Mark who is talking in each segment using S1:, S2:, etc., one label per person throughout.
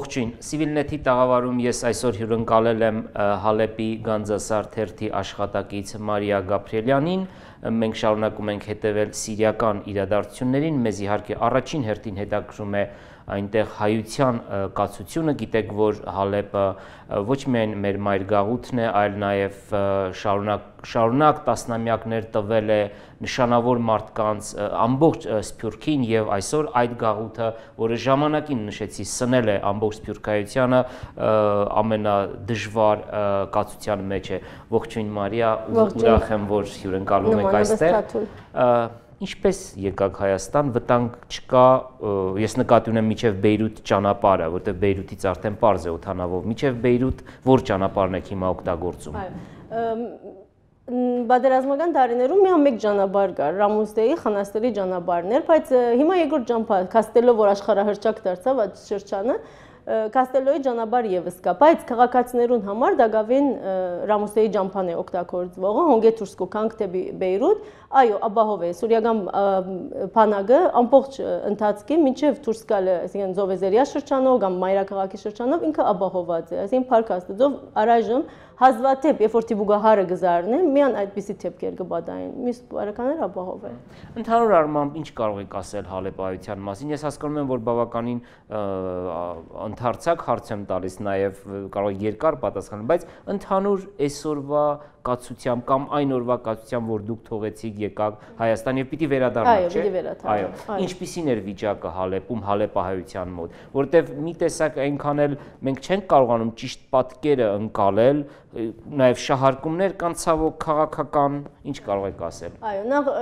S1: Ողջույն, Civilnet-ի տաղավարում ես այսօր հյուրընկալել եմ Հալեպի Գանձասար թերթի աշխատակից Մարիա Գաբրիելյանին, մենք շարունակում ենք հետևել սիրիական իրադարձություններին, մեզ իհարկե առաջին հերթին հետաքրում է այնտեղ հայության կացությունը, գիտեք, որ Հալեպը ոչ միայն մեր մայր գաղութն է, այլ նաև շարունակ տասնամյակներ տվել է նշանավոր մարդկանց ամբողջ Սփյուռքին եւ այսօր այդ գաղութը, որը ժամանակին նշեցի, սնել է ամբողջ Սփյուռքայությանը, ամենադժվար կացության մեջ է։ Ողջույն Մարիա, ուրախ եմ, որ հյուրընկալում եք այստեղ։ Ինչպես եկաք Հայաստան, վտանգ չկա, ես նկատի ունեմ մինչև Բեյրութ ճանապարհը, որտեղ Բեյրութից արդեն պարզ է օդանավով, մինչև Բեյրութ որ ճանապարհն եք հիմա օգտագործում։
S2: Պատերազմական տարիներում միայն մեկ ճանապարհ կար, Ռամուստեի Խանաստերի ճանապարհն էր, բայց հիմա երկրորդ ճանապարհ, Կաստելո, որ աշխարհահռչակ դարձավ այդ շրջանը, Կաստելոյի ճանապարհ եւս կա, բայց քաղաքացիներուն համար դակավին Ռամուստեի ճանապարհն է օգտագործվողը, հոնգե դուրս կոքանք դեպի Բեյրութ, այո, ապահով է, Սուրիական բանակը ամբողջ ընթացքի մինչև դուրս գալը, այսինքն Զովեզերիա շրջանով կամ Մայրաքաղաքի շրջանով ինքը ապահոված է, այսինքն Փարք Աստծով առայժմ հազվադեպ, երբ որ տիպուգահարը գզարն է, միայն այդպիսի դեպքեր կբադային, մյուս բարականներ ապահով է։
S1: Ընդհանուր առմամբ ինչ կարող եք ասել Հալեպայության մասին։ Ես հասկանում եմ, որ բավականին ընդհանրացակ հարց եմ տալիս, նաև կարող եք երկար պատասխանել, բայց ընդհանուր այսօրվա կացությամբ կամ այն օրվա կացությամբ, որ դուք թողեցիք եկաք Հայաստան եւ պիտի վերադառնաք, չէ՞։
S2: Այո, պիտի վերադառնամ։
S1: Այո։ Ինչպիսին էր վիճակը Հալեպում, հալեպահայության մոտ, որտեվ մի տեսակ այնքան էլ մենք չենք կարողանում ճիշտ պատկերը ընկալել, նաև շահարկումներ կան ցավոք քաղաքական, ինչ կարող եք ասել։
S2: Այո, նախ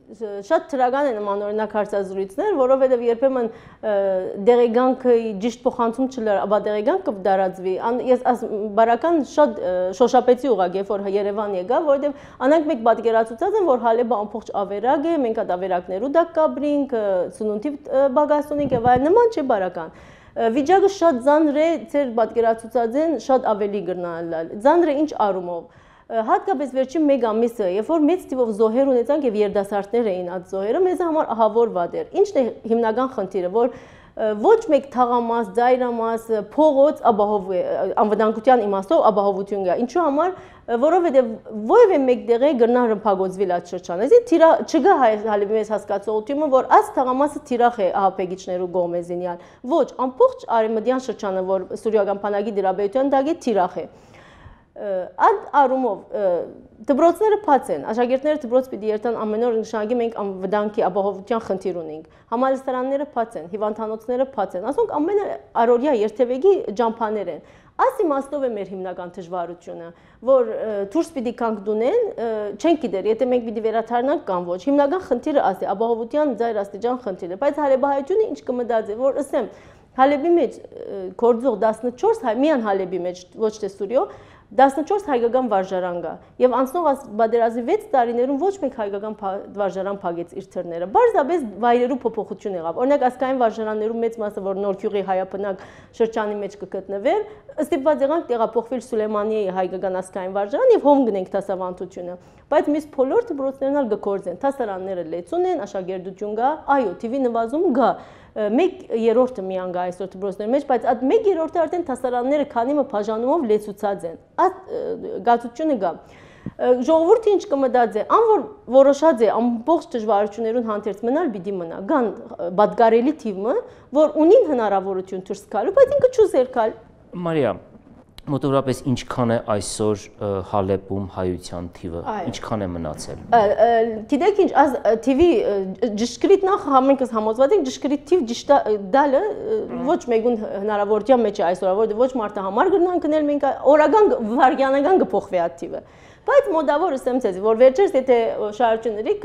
S2: շատ թրական է նման օրինակ հարցազրույցներ, որովհետև երբեմն դեղեգանքը ճիշտ փոխանցում չլար, ապա դեղեգանքը դարածվի։ Ես բարական շատ շոշափեցի ուղղակի, որ Երևան եկա, որովհետև անանք մեկ պատկերացուցած են, որ Հալեպը ամբողջ ավերակ է, մենք այդ ավերակներու դակ կաբրինք, սնունդի բագաս ունենք եւ այլն, նման չէ բարական։ Վիճակը շատ ծանր է, ձեր պատկերացուցած են շատ ավելի գրնալալ։ Ծանր է ինչ առումով։ Հատկապես վերջին մեկ ամիսը, երբ որ մեծ թիվով զոհեր ունեցանք եւ երդասարտներ էին այդ զոհերը, մեզ համար ահավոր վատ էր։ Ինչն է հիմնական խնդիրը, որ ոչ մեկ թաղամաս, ձայրամաս, փողոց ապահով է, անվտանգության իմաստով ապահովություն կա։ Ինչու համար, որովհետեւ որևէ մեկտեղ է գրնա հրփագործվել այդ շրջանը։ Այսինքն չկա Հալեպի մեծ հասկացողությունը, որ այս թաղամասը թիրախ է ահապեգիչներու գոմեզինյալ։ Ոչ, ամբողջ արևմտյան շրջանը, որ Սուրիական բանակի դրաբերության դակ է, թիրախ է։ Այդ առումով դպրոցները բաց են, աշակերտները դպրոց պիտի երթան ամեն օր նշանակի մենք անվտանգի ապահովության խնդիր ունենք, համալսարանները բաց են, հիվանդանոցները բաց են, ասենք ամենը առօրյա երթևեկի ճամփաներ են։ Այս իմաստով է մեր հիմնական դժվարությունը, որ դուրս պիտի կանք դունեն, չենք գիտեր, եթե մենք պիտի վերադառնանք կամ ոչ։ Հիմնական խնդիրը ասի ապահովության ձայր աստիճան խնդիրը, բայց հալեպահայությունը ինչ կմտածի, որ ասեմ Հալեպի մեջ գործող 14 հայ, միայն Հալեպի մեջ, ոչ թե Սուրիո 14 հայկական վարժարան կա եւ անցնող պատերազմի 6 տարիներում ոչ մեկ հայկական վարժարան փակեց իր թռները։ Բարձրապես վայրերու փոփոխություն եղավ։ Օրինակ ասկային վարժարաններում մեծ մասը, որ Նորքյուղի հայապնակ շրջանի մեջ կգտնվեր, ստիպված եղանք տեղափոխվել Սուլեյմանիայի հայկական ասկային վարժարան եւ հոմ գնենք դասավանդությունը։ Բայց մյուս բոլոր դպրոցներն ալ գործեն, դասարանները լեցուն են, աշակերտություն կա, այո, TV նվազում կա։ 1/3-ը միան գա այսօր դպրոցների մեջ, բայց այդ 1/3-ը արդեն դասարանները քանի մը բաժանումով լեցուցած են։ Այդ գացությունը կա։ Ժողովուրդը ինչ կմտածի, որ որոշած է ամբողջ դժվարություններուն հանդերձ մնալ պիտի մնա։ Կան պատգարելի թիվը, որ ունին հնարավորություն դուրս գալու, բայց ինքը չուզեր գալ։
S1: Մարիա, մոտավորապես ինչքան է այսօր Հալեպում հայության թիվը, ինչքան է մնացել։
S2: Գիտեք ինչ, TV ճշգրիտ նախ համենքս համոզված ենք ճշգրիտ թիվ դալը ոչ մեկուն հնարավորության մեջ է այսօր, որովհետև ոչ մարդը համար գրնան գնել մենք օրական վարյանական կփոխվի այդ թիվը։ Բայց մոդավոր ասեմ ցեզ, որ վերջերս եթե շարժություններիք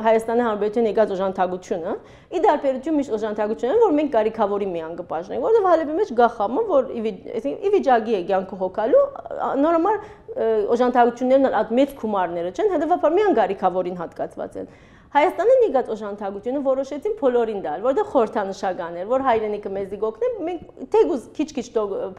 S2: Հայաստանի Հանրապետության եկած օժանդակությունը, ի դարբերություն միշտ օժանդակությունները, որ մենք կարիքավորի միան կպաշտենք, որովհետև Հալեպի մեջ գա խամը, որ ի վիճակի է կյանքը հոգալու, նորմալ օժանդակություններն այդ մեծ գումարները չեն, հետևաբար միան կարիքավորին հատկացված են։ Հայաստանին եկած օժանդակությունը որոշեցին բոլորին տալ, որտեղ խորհրդանշական էր, որ հայրենիքը մեզի գօգնի, մենք թեգուզ քիչ-քիչ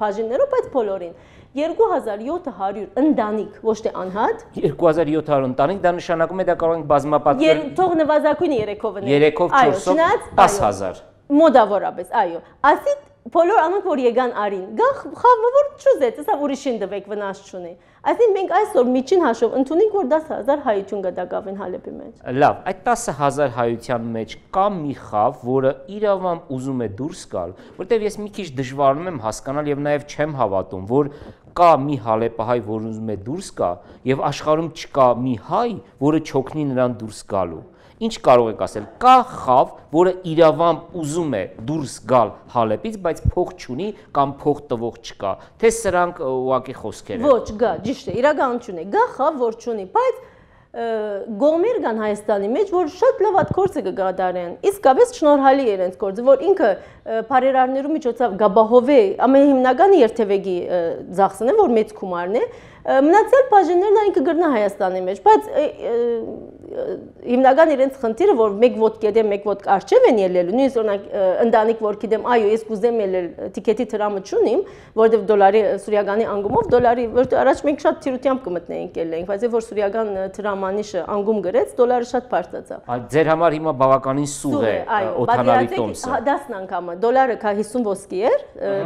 S2: բաժիններով, բայց բոլորին 2700 ընտանիք, ոչ թե անհատ։
S1: 2700 ընտանիք, դա նշանակում է դա կարող ենք բազմապատկել։
S2: Թող նվազագույնը 3-ով
S1: 3-ով 4-ով 10000։
S2: Մոտավորապես, այո։ Ասիդ բոլոր անոնք որ եկան արին, գա խավը որ չուզեց, ասա ուրիշին դվեք վնաս չունի։ Այսինքն մենք այսօր միջին հաշվով ընդունենք որ 10,000 հայություն գտակավին Հալեբի մեջ։
S1: Լավ, այդ 10,000 հայության մեջ կա մի խավ, որը իրավամբ ուզում է դուրս գալ, որտեղ ես մի քիչ դժվարում եմ հասկանալ եւ նաեւ չեմ հավատում, որ կա մի հալեպահայ, որ ուզում է դուրս գա եւ աշխարհում չկա մի հայ, որը չօգնի նրան դուրս գալու։ Ինչ կարող եք ասել, կա խավ, որը իրավամբ ուզում է դուրս գալ Հալեպից, բայց փող չունի կամ փող տվող չկա, թե սրանք ուղղակի խոսքեր են։
S2: Ոչ, գա, ճիշտ է, իրականություն է, գա խավ, որ չունի, բայց գոմեր կան Հայաստանի մեջ, որ շատ լավ ատքորձը կգադարեն, իսկապես շնորհալի է իրենց գործը, որ ինքը բարերարներու միջոցով գաբահովե, ամենահիմնականը երթևեկի ծախսն է, որ մեծ գումարն է, մնացյալ բաժիններն ինքը գրնա Հայաստանի մեջ, բայց հիմնական իրենց խնդիրը, որ մեկ ոտք եդեմ, մեկ ոտք արջև են ելելու, նույնիսկ օրինակ ընտանիք որ գիտեմ, այո, ես կուզեմ ելել տիկետի տրամը չունիմ, որովհետև դոլարի սուրիականի անգումով դոլարի, որտեղ առաջ մենք շատ թիրությամբ կմտնեինք ելենք, բայց որ սուրիական տրամանիշը անգում գրեց, դոլարը շատ բարձրացավ։
S1: Ձեր համար հիմա բավականին սուղ է օթանալի տոմսը։
S2: 10 անգամը դոլարը 50 ոսկի էր,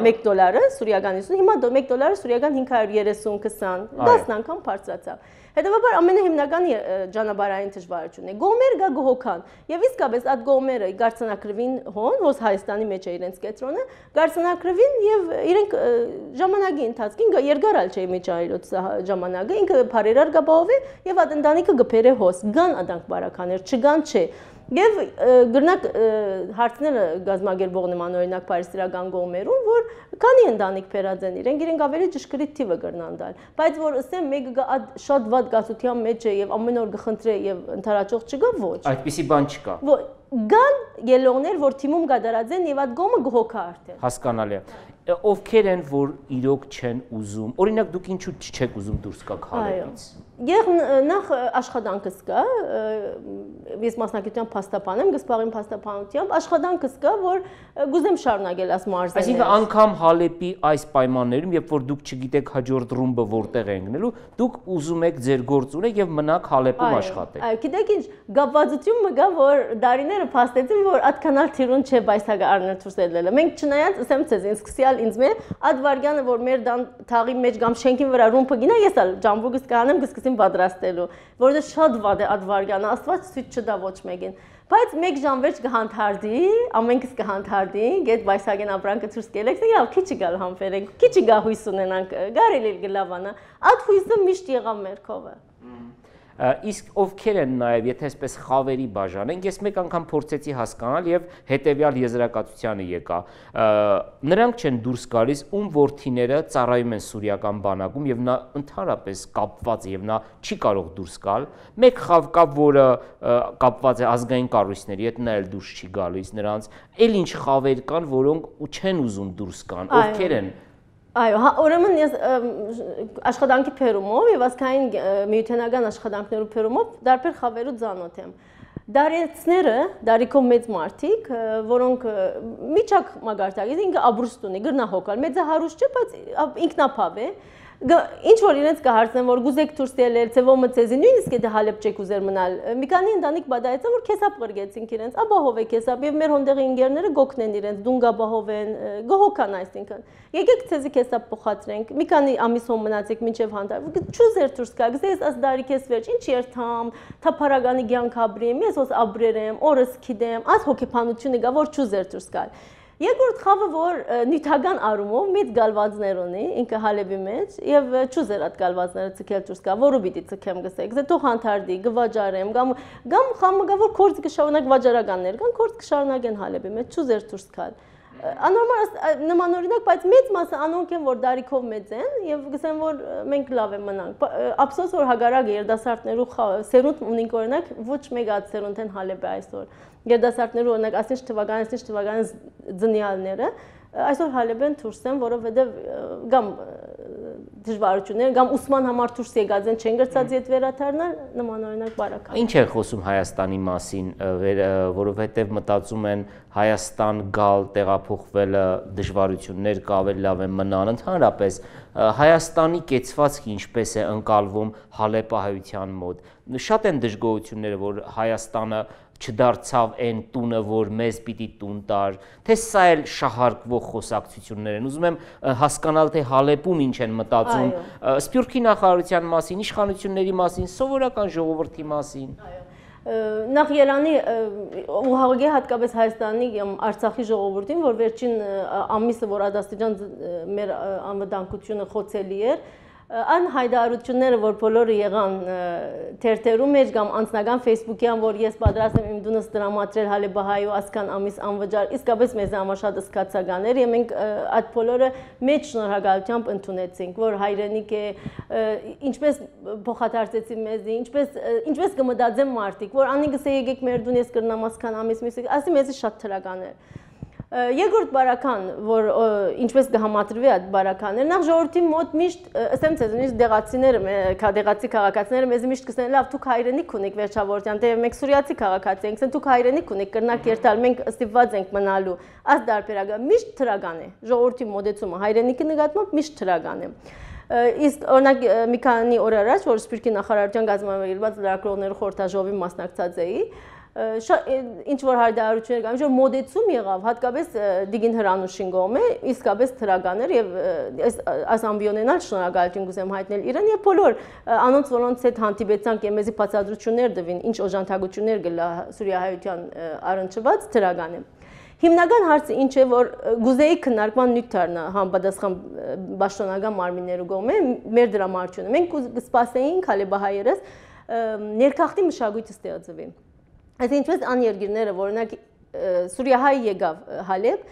S2: 1 դոլարը սուրիական 50, հիմա 1 դոլարը սուրիական 530-20 10 անգամ բարձրացավ։ Հետևաբար ամենահիմնական ճանապարհային դժվարությունն է։ Գոմեր գա գողոքան։ Եւ իսկապես այդ գոմերը գարցանակրվին հոն, հոս Հայաստանի մեջ է իրենց կետրոնը, գարցանակրվին եւ իրենք ժամանակի ընթացքին երկարալ չէ միջայլոց ժամանակը, ինքը բարերար գաբահովի եւ այդ ընտանիքը գբերը հոս, գան adank բարականեր, չգան չէ։ Եվ գրնակ հարցները գազագերբող նման օրինակ պարիստրական գոմերում, որ քանի ընտանիք փերած են իրենք ավելի ճշգրիտ թիվը գրնան տալ, բայց որ ասեմ մեկը շատ վատ գացության մեջ է եւ ամեն օր գխնդրե եւ ընթարաճող չգա, ոչ։
S1: Այդպիսի բան չկա։
S2: Գան ելողներ, որ թիմում գդարած են եւ այդ գոմը գողոքա արդեն։
S1: Հասկանալի է։ Ովքեր են, որ իրոք չեն ուզում։ Օրինակ դուք ինչու չեք ուզում դուրս գաք Հալեպից։
S2: Եվ նախ աշխատանքս կա, ես մասնակցության փաստաբան եմ, գսպաղին փաստաբանությամբ, աշխատանքս կա, որ գուզեմ շարունակել այս մարզերը։
S1: Այսինքն անգամ Հալեպի այս պայմաններում, երբ որ դուք չգիտեք հաջորդ ռումբը որտեղ է ընկնելու, դուք ուզում եք ձեր գործ ունեք եւ մնաք Հալեպում աշխատեք։
S2: Այո, գիտեք ինչ, գապվածությունը կա, որ դարիները փաստեցին, որ այդքանալ թիրուն չէ, բայց հա առնել դուրս ելնելը։ Մենք չնայած ասեմ ցեզ, ինձ սկսյալ ինձ մե այդ վարգյանը, որ մեր թաղի մեջ կամ շենքին վրա ռումբը գինա, ես ալ ջամբուրգս կանեմ, կսկսեմ պատրաստելու, որովհետեւ շատ վատ է այդ վարգյանը, Աստված ցույց չտա ոչ մեկին։ Բայց մեկ ժամ վերջ կհանդարտի, ամենքս կհանդարտի, գետ բայսագեն ապրանքը ցույց կելեք, եւ քիչ գալ համբերենք, քիչ գա հույս ունենանք, գարելի գլավանա։ Այդ հույսը միշտ եղավ մեր քովը։
S1: Իսկ ովքեր են նաև, եթե այսպես խավերի բաժանենք, ես մեկ անգամ փորձեցի հասկանալ եւ հետեւյալ եզրակացությանը եկա։ Նրանք չեն դուրս գալիս, ում որդիները ծառայում են սուրիական բանակում եւ նա ընդհանրապես կապված է եւ նա չի կարող դուրս գալ։ Մեկ խավ կա, որը կապված է ազգային կառույցների հետ, նա էլ դուրս չի գալիս նրանց։ Էլ ինչ խավեր կան, որոնք չեն ուզում դուրս գան, ովքեր են։
S2: Այո, ուրեմն ես աշխատանքի փերումով եւ ասկային միութենական աշխատանքներու փերումով դարբեր խավերու ծանոթ եմ։ Դարեցները, դարիքով մեծ մարդիկ, որոնք միջակ մագարտակից ինքը աբրուստ ունի, գրնահոգալ, մեծահարուստ չէ, բայց ինքնափավ է։ Ինչ որ իրենց կհարցնեն, որ գուզեք դուրս ելել, թե ո՞մը ցեզի նույնիսկ եթե Հալեբ չեք ուզեր մնալ։ Մի քանի ընտանիք բադայեցա, որ քեսապ կրգեցինք իրենց, աբահովեք քեսապ եւ մեր հոնդեղի ինգերները գոքնեն իրենց, դունգ աբահովեն, գողոքան այսինքն։ Եկեք ցեզի քեսապ փոխադրենք։ Մի քանի ամիս հոմ մնացեք մինչեւ հանդար։ Չուզեր դուրս գա, գսես աս դարիքես վերջ, ինչ երթամ, թափարագանի ցանկ աբրեմ, ես ոս աբրերեմ, օրս քիդեմ, աս հոգեբանությունը գա, որ չուզեր դուրս գալ։ Երկրորդ խավը, որ նյութական առումով մեծ գալվածներ ունի, ինքը Հալեբի մեջ, եւ չուզեր այդ գալվածները ցկել դուրս գա, որը պիտի ցկեմ գսեք, դե թող հանդարտի, գվաճարեմ, կամ խամը գա, որ կորձ կշարունակ վաճառականներ կան, կորձ կշարունակեն Հալեբի մեջ, չուզեր դուրս գալ։ Անորմալ նման օրինակ, բայց մեծ մասը անոնք են, որ դարիքով մեծ են եւ գսեն, որ մենք լավ եմ մնանք։ Ափսոս, որ հագարակ երդասարտներու սերունդ ունենք օրինակ, ոչ մեկ այդ սերունդ են Հալեբի այսօր։ Երդասարտներու օրինակ, ասինչ թվականից ձնյալները այսօր Հալեբեն դուրս են, որովհետեւ կամ դժվարություններ, կամ ուսման համար դուրս եկած են, չեն գրծած իդ վերադառնալ, նման օրինակ բարակա։
S1: Ինչ է խոսում Հայաստանի մասին, որովհետեւ մտածում են Հայաստան գալ, տեղափոխվելը դժվարություններ կա, ավելի լավ է մնան, ընդհանրապես Հայաստանի կեցվածքը ինչպես է ընկալվում հալեպահայության մոտ։ Շատ են դժգոհությունները, որ Հայաստանը չդարձավ այն տունը, որ մեզ պիտի տուն տար, թե սա էլ շահարկվող խոսակցություններ են։ Ուզում եմ հասկանալ, թե Հալեպում ինչ են մտածում Սփյուռքի նախարարության մասին, իշխանությունների մասին, սովորական ժողովրդի մասին։
S2: Նախ Երանի ու հաղորդի հատկապես Հայաստանի Արցախի ժողովրդին, որ վերջին ամիսը, որ Ադաստիճան մեր անվտանգությունը խոցելի էր, այն հայտարարությունները, որ բոլորը եղան թերթերում մեջ կամ անձնական Facebook-յան, որ ես պատրաստ եմ իմ դունս դրամատրել Հալեբահայու ասկան ամիս անվճար, իսկապես մեզ համար շատ սկացական էր, եւ մենք այդ բոլորը մեծ շնորհակալությամբ ընդունեցինք, որ հայրենիք է, ինչպես փոխադարձեցի մեզի, ինչպես կմտածեն մարդիկ, որ անիկս է եկեք մեր դուն ես կրնամ ասկան ամիս, ասի մեզի շատ թրական էր։ Երկրորդ բարական, որ ինչպես կհամատրվի այդ բարականները, նախ ժողովրդի մոտ միշտ, ասեմ ցեզ, նույնիսկ դեղացիները, դեղացի քաղաքացիները մեզ միշտ կսեն, լավ, դուք հայրենիք ունեք վերջավորության, թե մենք սուրիացի քաղաքացի ենք, ասեն դուք հայրենիք ունեք, կրնակ երթալ, մենք ստիպված ենք մնալու, այս դարբերակը միշտ թրական է, ժողովրդի մոտեցումը հայրենիքի նկատմամբ միշտ թրական է։ Իսկ օրինակ մի քանի օր առաջ, որ Սփյուռքի նախարարության կազմակերպված լրագրողների խորհրդաժողովի մասնակցած էի, ինչ որ հայտարարություններ կան, ինչ որ մոդեցում եղավ, հատկապես Դիգին Հրանուշին կողմէ, իսկապես թրական էր եւ այս ամբիոնենալ շնորհակալություն կուզեմ հայտնել իրեն եւ բոլոր անոնց որոնց հետ հանդիպեցանք եւ մեզի բացատրություններ տվին, ինչ օժանդակություններ գլա Սուրիահայության առնչված թրական է։ Հիմնական հարցը ինչ է, որ գուզեի քննարկման նյութ դառնա համապատասխան պաշտոնական մարմիններու կողմէ մեր դրամարկությունը։ Մենք կսպասեինք Հալեբահայերս ներքախտի մշակույթը ստեղծվի։ Այս ինչպես աներգիրները, որ օրինակ Սուրիահայ եկավ Հալեբ,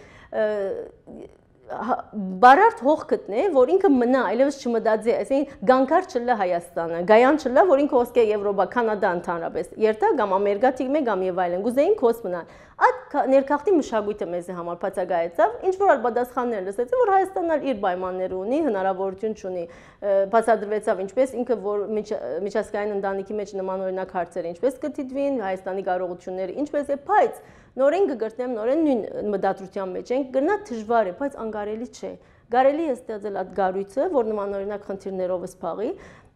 S2: բարարդ հող գտնե, որ ինքը մնա, այլևս չմտածի, այսինքն գանկար չլա Հայաստանը, գայան չլա, որ ինքը ոսկե Եվրոպա, Կանադա ընդհանրապես, երթա կամ Ամերիկա թիգմե կամ եւ այլն, գուզեին կոս մնան։ Այդ ներքախտի մշակույթը մեզի համար բացակայեցավ, ինչ որ պատասխաններ լսեցի, որ Հայաստանն էլ իր պայմանները ունի, հնարավորություն ունի, բացատրվեցավ ինչպես ինքը որ միջազգային ընտանիքի մեջ նմանօրինակ հարցեր ինչպես կդիտվին, Հայաստանի կարողությունները ինչպես է, բայց նորեն կգտնեմ, նորեն նույն մտադրության մեջ ենք, գնա դժվար է, բայց անկարելի չէ։ Կարելի է ստեղծել այդ գառույցը, որ նմանօրինակ խնդիրներով սփաղի,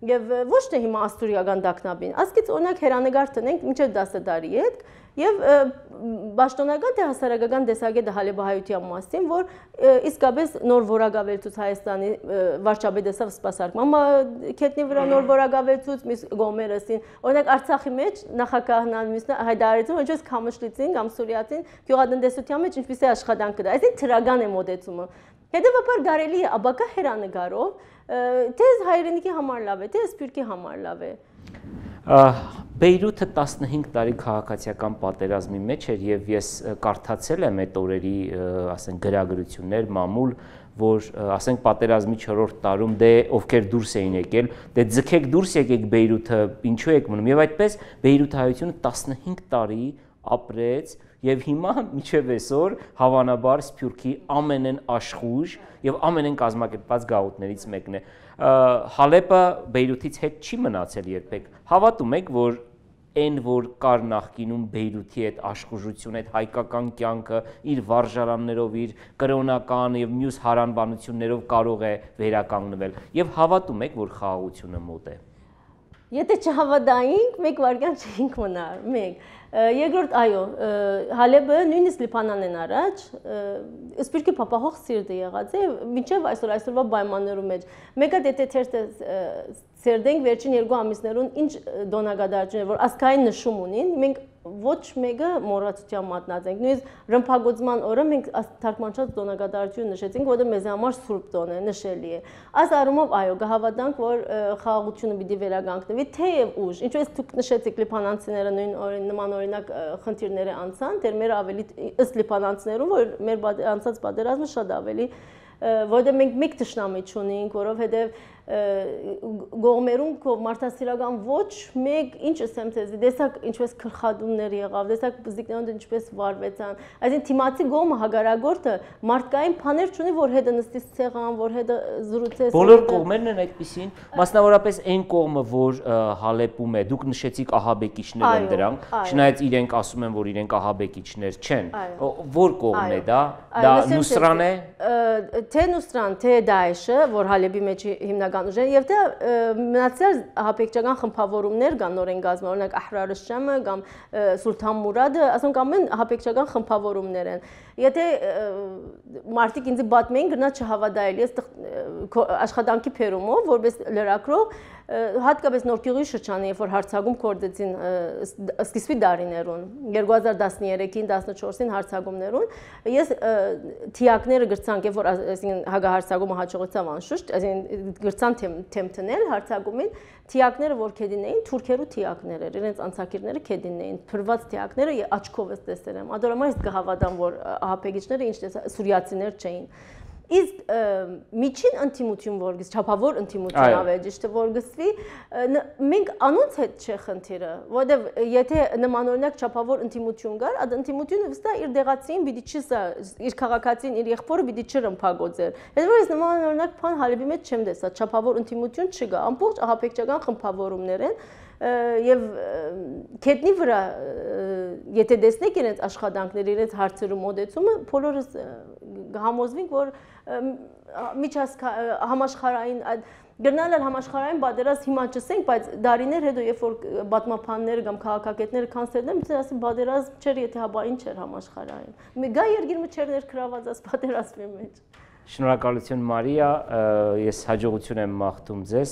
S2: եւ ոչ թե հիմա աստուրիական դակնաբին, ասկից օրինակ հերանեկար տնենք մինչեւ 10 տարի հետ եւ պաշտոնական թե հասարակական տեսակետը Հալեբահայության մասին, որ իսկապես նոր որակավերցուց Հայաստանի վարչապետը սա սպասարկման քետնի վրա նոր որակավերցուց միս գոմերսին, օրինակ Արցախի մեջ նախագահն հայտարարեցին, ինչպես Քամշլիցին կամ Սուրիացին գյուղատնտեսության մեջ ինչպես է աշխատանք կա, այսինքն թրական է մոտեցումը։ Հետևաբար կարելի է աբակա հերանեկարով թե հայրենիքի համար լավ է, թե Սփյուռքի համար լավ է։
S1: Բեյրութը 15 տարի քաղաքացիական պատերազմի մեջ էր եւ ես կարդացել եմ այդ օրերի, ասենք գրագրություններ, մամուլ, որ ասենք պատերազմի 4-րդ տարում դե ովքեր դուրս էին եկել, դե ձգեք դուրս եկեք Բեյրութը, ինչու եք մնում։ Եվ այդպես Բեյրութայությունը 15 տարի ապրեց եւ հիմա միջև այսօր հավանաբար Սփյուռքի ամենեն աշխույժ եւ ամենեն կազմակերպված գաղութներից մեկն է։ Հալեպը Բեյրութից հետ չի մնացել երբեք։ Հավատում եք, որ այն որ կար նախկինում Բեյրութի այդ աշխուժությունը, այդ հայկական կյանքը իր վարժարաններով, իր կրոնական եւ մյուս հարանբանություններով կարող է վերականգնվել եւ հավատում եք, որ խաղաղությունը մոտ է։
S2: Եթե չհավատայինք, մեկ վարքյան չէինք մնար, մեկ։ Երկրորդ, այո, Հալեբը նույնիսկ Լիբանանեն առաջ, Սփյուռքի փապահող սիրտը եղած է, մինչև այսօրվա պայմաններում մեջ։ Մեկը եթե թերթը սերդենք վերջին 2 ամիսներուն ինչ դոնագադարություն է, որ ասկային նշում ունին, մենք ոչ մեկը մոռացության մատնած ենք։ Նույնիսկ ռմբագործման օրը մենք թարգմանչած դոնագադարություն նշեցինք, որը մեզ համար սուրբ տոն է, նշելի է։ Այս առումով այո, կհավատանք, որ խաղաղությունը պիտի վերականգնվի, թեև ուժ, ինչպես դուք նշեցիք լիբանանցիները նման օրինակ խնդիրները անցան, դեռ մեր ավելի ըստ լիբանանցիներու, որ մեր անցած պատերազմը շատ ավելի որտեղ մենք մեկ թշնամի չունենք, որովհետև գողմերուն մարդասիրական ոչ մեկ ինչ ասեմ ցեզի, տեսակ ինչպես քրխադումներ եղավ, տեսակ բզիկներոնց ինչպես վարվեցան, այսինքն թիմացի գողմը հագարագործը մարդկային բաներ չունի, որ հետը նստից ցեղան, որ հետը զրուցես։
S1: Բոլոր կողմերն են այդպեսին, մասնավորապես այն կողմը, որ Հալեպում է, դուք նշեցիք ահաբեկիչներ են դրանք, չնայած իրենք ասում են, որ իրենք ահաբեկիչներ չեն։ Որ կողմն է դա նուսրան է։
S2: Թե նուսրան, թե Դաեշը, որ Հալեբի մեջ հիմնական ռազմական ուժեր եւ դա մնացյալ ահաբեկչական խմբավորումներ կան նորեն գազմ, օրինակ Ահրար Շամը կամ Սուլթան Մուրադը, ասենք ամեն ահաբեկչական խմբավորումներ են։ Եթե մարդիկ ինձ պատմեին, գնաց չհավատայել, ես աշխատանքի փերումով, որպես լրագրող, հատկապես Նորքյուղի շրջանը, երբ որ հարցակում կորդեցին սկիզբի դարիներուն, 2013-ին, 14-ին հարցակումներուն, ես թիակները գրցանք, երբ որ հագահարցակումը հաջողեցավ անշուշտ, այսինքն գրցան թեմ տնել հարցակումին, թիակները որ քեդին էին, թուրքերու թիակներ էր, իրենց անցակիրները քեդին էին, փրված թիակները աչքով ես տեսել եմ։ Ադորամայ ես կհավատամ, որ ահաբեկիչները ինչ սուրիացիներ չէին։ Իսկ միջին ընդդիմություն որ գս չափավոր ընդդիմություն ավելի ճիշտ որ գսվի մենք անոնց հետ չէ խնդիրը որովհետև եթե նմանօրինակ չափավոր ընդդիմություն կար այդ ընդդիմությունը վստահ իր դեղացին պիտի չսա իր քաղաքացին իր եղբորը պիտի չրմփագոծեր հետո որ ես նմանօրինակ բան հալիբի մեջ չեմ տեսա չափավոր ընդդիմություն չկա ամբողջ ահաբեկչական խմբավորումներ են եւ քետնի վրա եթե տեսնեք իրենց աշխատանքները իրենց հարցերու մոդեցումը բոլորս համոզվենք որ համաշխարհային գնալ համաշխարհային պատերազմ հիմա չսենք բայց դարիներ հետո երբ որ պատմապանները կամ քաղաքագետները կանցել են ասեն պատերազմ չէր եթե հաբա ինչ էր համաշխարհային գա երկիրը չէր ներգրաված այս պատերազմի մեջ
S1: Շնորհակալություն Մարիա, ես հաջողություն եմ մաղթում ձեզ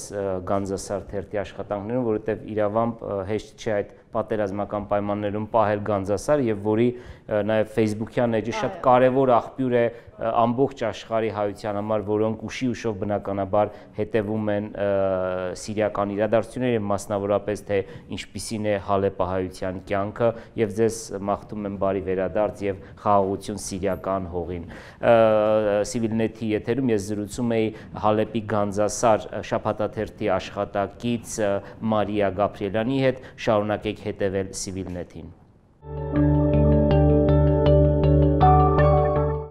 S1: Գանձասար թերթի աշխատանքներում, որովհետև իրավամբ հեշտ չէ այդ պատերազմական պայմաններում պահել Գանձասար եւ որի նաեւ Facebook-յան էջը շատ կարեւոր աղբյուր է ամբողջ աշխարհի հայության համար, որոնք ուշով բնականաբար հետևում են սիրիական իրադարձությունները եւ մասնավորապես թե ինչպիսին է Հալեպը հայության կյանքը եւ ձեզ մաղթում եմ բարի վերադարձ եւ խաղաղություն սիրիական հողին։ Civilnet-ի եթերում ես զրուցում էի Հալեպի Գանձասար շաբաթաթերթի աշխատակից Մարիա Գաբրիելյանի հետ, շարունակեք հետևել Civilnet-ին։